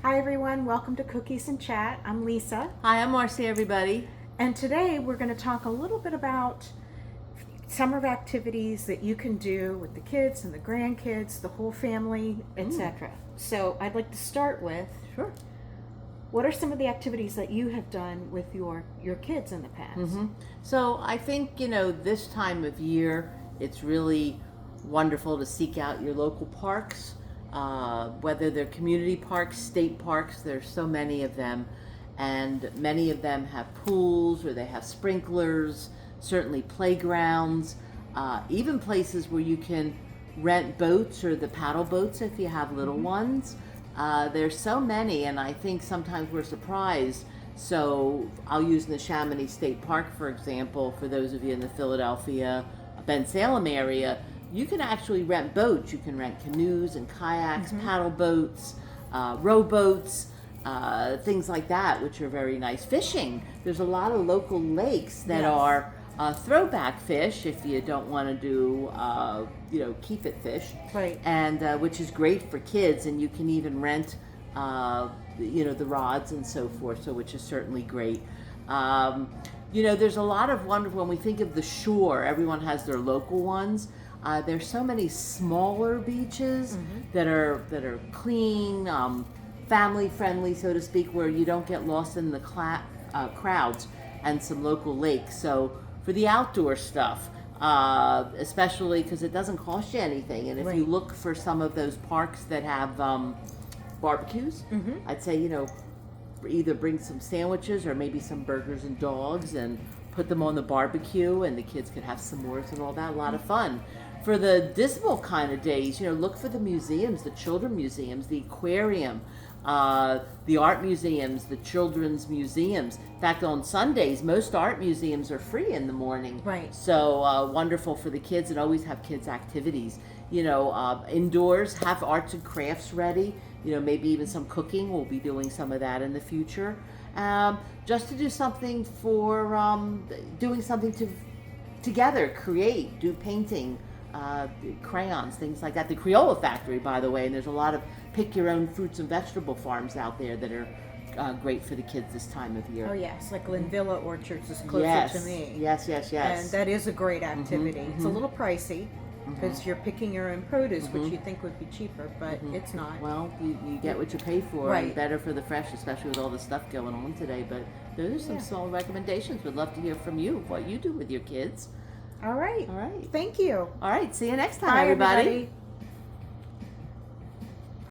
Hi everyone, welcome to Cookies and Chat. I'm Lisa, Hi, I'm Marcy, everybody. and today we're going to talk a little bit about summer activities that you can do with the kids and the grandkids, the whole family, etc. So I'd like to start with, Sure. what are some of the activities that you have done with your kids in the past? So I think, this time of year, it's really wonderful to seek out your local parks, whether they're community parks, state parks, there's so many of them. And many of them have pools or they have sprinklers, certainly playgrounds, even places where you can rent boats or the paddle boats if you have little ones. There's so many, and I think sometimes we're surprised. So I'll use the Chamonix State Park, for example, for those of you in the Philadelphia, Bensalem area. You can actually rent boats. You can rent canoes and kayaks, paddle boats, rowboats, things like that, which are very nice. Fishing. There's a lot of local lakes that are throwback fish if you don't want to do, keep it fish. Right. And which is great for kids, and you can even rent, the rods and so forth, so which is certainly great. There's a lot of wonderful, when we think of the shore, everyone has their local ones. There's so many smaller beaches that are clean, family friendly, so to speak, where you don't get lost in the crowds, and some local lakes. So for the outdoor stuff, especially because it doesn't cost you anything, and if you look for some of those parks that have barbecues, I'd say either bring some sandwiches or maybe some burgers and dogs and put them on the barbecue, and the kids could have s'mores and all that. A lot of fun. For the dismal kind of days, look for the museums, the children museums, the aquarium, the art museums, the children's museums. In fact, on Sundays, most art museums are free in the morning. Right. So wonderful for the kids, and always have kids' activities. Indoors, have arts and crafts ready. Maybe even some cooking. We'll be doing some of that in the future. Just to do something for doing something together, create, do painting. Crayons, things like that. The Crayola Factory, by the way, and there's a lot of pick your own fruits and vegetable farms out there that are great for the kids this time of year. Oh yes, like Linvilla Orchards is closer Yes, to me. yes. And that is a great activity. It's a little pricey because you're picking your own produce, which you think would be cheaper, but it's not. Well, you get what you pay for, Right. and better for the fresh, especially with all the stuff going on today. But those are some small recommendations. We'd love to hear from you, what you do with your kids. All right. All right. Thank you. All right. See you next time, Bye, everybody. everybody.